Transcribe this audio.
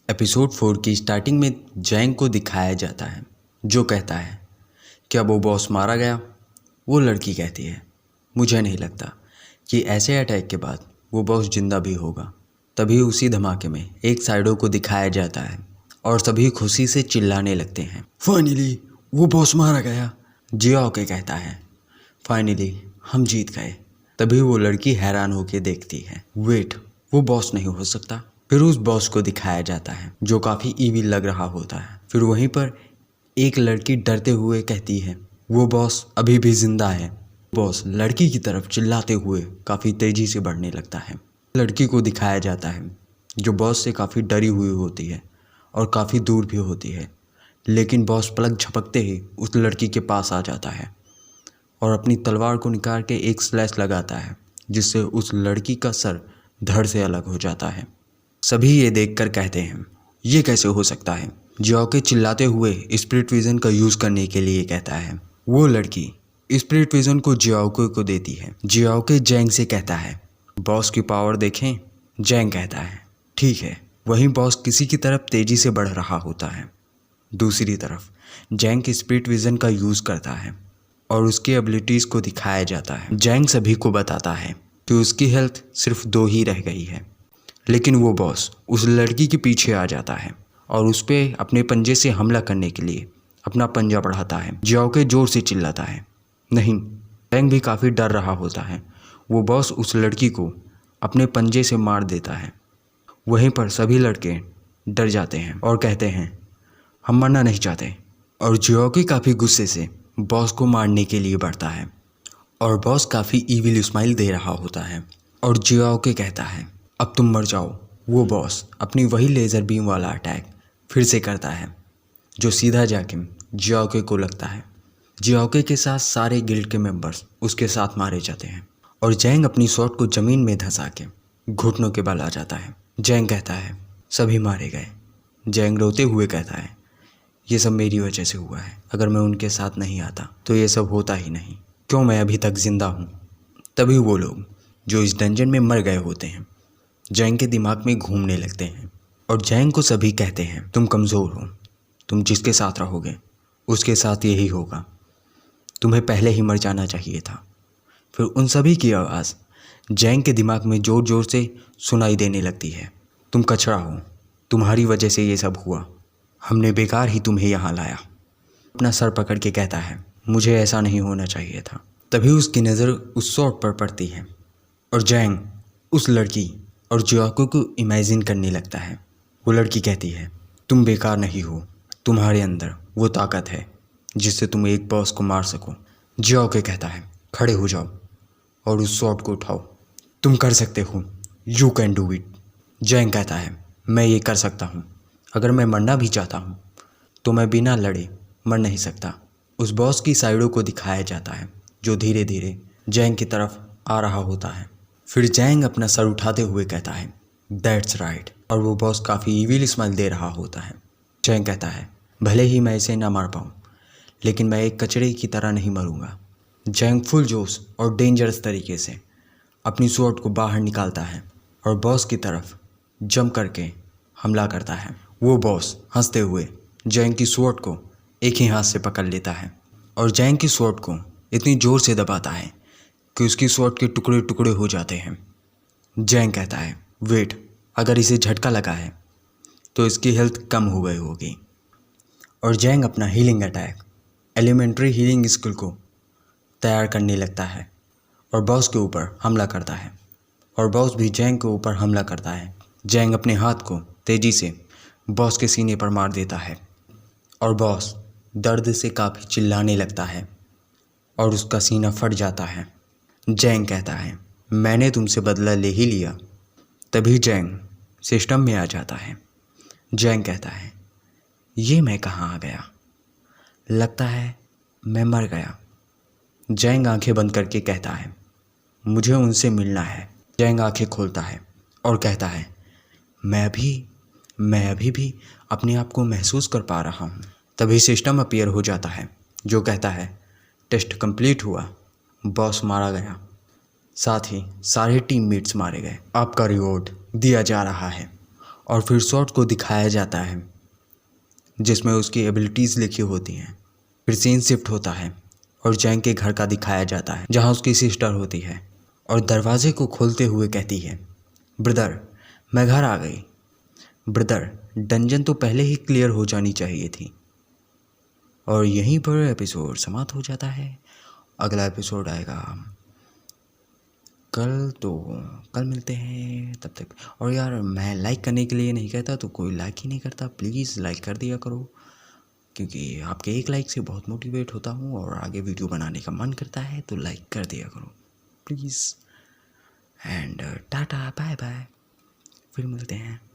Episode 4 की starting में जैंग को दिखाया जाता है जो कहता है क्या वो बॉस मारा गया। वो लड़की कहती है मुझे नहीं लगता कि ऐसे अटैक के बाद वो बॉस जिंदा भी होगा। तभी उसी धमाके में एक साइडो को दिखाया जाता है और सभी खुशी से चिल्लाने लगते हैं, फाइनली वो बॉस मारा गया। जियाओ के कहता है फाइनली हम जीत गए। तभी वो लड़की हैरान होकर देखती है, वेट वो बॉस नहीं हो सकता। फिर उस बॉस को दिखाया जाता है जो काफ़ी ईविल लग रहा होता है। फिर वहीं पर एक लड़की डरते हुए कहती है वो बॉस अभी भी जिंदा है। बॉस लड़की की तरफ चिल्लाते हुए काफ़ी तेज़ी से बढ़ने लगता है। लड़की को दिखाया जाता है जो बॉस से काफ़ी डरी हुई होती है और काफ़ी दूर भी होती है, लेकिन बॉस पलक झपकते ही उस लड़की के पास आ जाता है और अपनी तलवार को निकाल के एक स्लैश लगाता है जिससे उस लड़की का सर धड़ से अलग हो जाता है। सभी ये देखकर कहते हैं ये कैसे हो सकता है। जियाओके चिल्लाते हुए स्पिरिट विजन का यूज़ करने के लिए कहता है। वो लड़की स्पिरिट विजन को जियाओके को देती है। जियाओके जैंग से कहता है बॉस की पावर देखें। जैंग कहता है ठीक है। वहीं बॉस किसी की तरफ तेज़ी से बढ़ रहा होता है। दूसरी तरफ जैंग स्पिरिट विजन का यूज़ करता है और उसकी एबिलिटीज़ को दिखाया जाता है। जैंग सभी को बताता है कि उसकी हेल्थ सिर्फ 2 ही रह गई है, लेकिन वो बॉस उस लड़की के पीछे आ जाता है और उस पर अपने पंजे से हमला करने के लिए अपना पंजा बढ़ाता है। जियाओके जोर से चिल्लाता है नहीं। जैंग भी काफ़ी डर रहा होता है। वो बॉस उस लड़की को अपने पंजे से मार देता है। वहीं पर सभी लड़के डर जाते हैं और कहते हैं हम मरना नहीं चाहते। और जियाओके काफ़ी गुस्से से बॉस को मारने के लिए बढ़ता है और बॉस काफ़ी ईविल स्माइल दे रहा होता है और जियाओके कहता है अब तुम मर जाओ। वो बॉस अपनी वही लेज़र बीम वाला अटैक फिर से करता है जो सीधा जाके जियाओके को लगता है। जियाओके के साथ सारे गिल्ड के मेंबर्स उसके साथ मारे जाते हैं और जैंग अपनी शॉट को ज़मीन में धंसा के घुटनों के बल आ जाता है। जैंग कहता है सभी मारे गए। जैंग रोते हुए कहता है ये सब मेरी वजह से हुआ है। अगर मैं उनके साथ नहीं आता तो ये सब होता ही नहीं। क्यों मैं अभी तक जिंदा हूँ। तभी वो लोग जो इस डंजन में मर गए होते हैं जैंग के दिमाग में घूमने लगते हैं और जैंग को सभी कहते हैं तुम कमज़ोर हो, तुम जिसके साथ रहोगे उसके साथ यही होगा, तुम्हें पहले ही मर जाना चाहिए था। फिर उन सभी की आवाज़ जैंग के दिमाग में ज़ोर ज़ोर से सुनाई देने लगती है, तुम कचरा हो, तुम्हारी वजह से ये सब हुआ, हमने बेकार ही तुम्हें यहाँ लाया। अपना सर पकड़ के कहता है मुझे ऐसा नहीं होना चाहिए था। तभी उसकी नज़र उस शॉट पर पड़ती है और जैंग उस लड़की और जियाओके को इमेजिन करने लगता है। वो लड़की कहती है तुम बेकार नहीं हो, तुम्हारे अंदर वो ताकत है जिससे तुम एक बॉस को मार सको। जियाओके कहता है खड़े हो जाओ और उस शॉट को उठाओ, तुम कर सकते हो, यू कैन डू इट। जैंग कहता है मैं ये कर सकता हूँ। अगर मैं मरना भी चाहता हूँ तो मैं बिना लड़े मर नहीं सकता। उस बॉस की साइडों को दिखाया जाता है जो धीरे धीरे जैंग की तरफ आ रहा होता है। फिर जैंग अपना सर उठाते हुए कहता है दैट्स राइट और वो बॉस काफ़ी ईविल स्माइल दे रहा होता है। जैंग कहता है भले ही मैं इसे ना मार पाऊँ लेकिन मैं एक कचरे की तरह नहीं मरूंगा। जैंग फुल जोश और डेंजरस तरीके से अपनी स्वॉर्ड को बाहर निकालता है और बॉस की तरफ जंप करके हमला करता है। वो बॉस हंसते हुए जैंग की स्वॉर्ड को एक ही हाथ से पकड़ लेता है और जैंग की स्वॉर्ड को इतनी ज़ोर से दबाता है कि उसकी स्वॉर्ड के टुकड़े टुकड़े हो जाते हैं। जैंग कहता है वेट, अगर इसे झटका लगा है तो इसकी हेल्थ कम हो गई होगी। और जैंग अपना healing attack elementary healing skill को तैयार करने लगता है और बॉस के ऊपर हमला करता है और बॉस भी जैंग के ऊपर हमला करता है। जैंग अपने हाथ को तेज़ी से बॉस के सीने पर मार देता है और बॉस दर्द से काफ़ी चिल्लाने लगता है और उसका सीना फट जाता है। जैंग कहता है मैंने तुमसे बदला ले ही लिया। तभी जैंग सिस्टम में आ जाता है। जैंग कहता है ये मैं कहाँ आ गया, लगता है मैं मर गया। जैंग आंखें बंद करके कहता है मुझे उनसे मिलना है। जैंग आंखें खोलता है और कहता है मैं अभी भी अपने आप को महसूस कर पा रहा हूँ। तभी सिस्टम अपीयर हो जाता है जो कहता है टेस्ट कंप्लीट हुआ, बॉस मारा गया, साथ ही सारे टीममेट्स मारे गए, आपका रिवॉर्ड दिया जा रहा है। और फिर शॉट को दिखाया जाता है जिसमें उसकी एबिलिटीज़ लिखी होती हैं। फिर सीन शिफ्ट होता है और जैंग के घर का दिखाया जाता है जहाँ उसकी सिस्टर होती है और दरवाजे को खोलते हुए कहती है, ब्रदर मैं घर आ गई। ब्रदर डंजन तो पहले ही क्लियर हो जानी चाहिए थी। और यहीं पर एपिसोड समाप्त हो जाता है। अगला एपिसोड आएगा कल, तो कल मिलते हैं तब तक। और यार मैं लाइक करने के लिए नहीं कहता, तो कोई लाइक ही नहीं करता, प्लीज़ लाइक कर दिया करो, क्योंकि आपके एक लाइक से बहुत मोटिवेट होता हूँ और आगे वीडियो बनाने का मन करता है, तो लाइक कर दिया करो please. And tata bye bye, फिर मिलते हैं।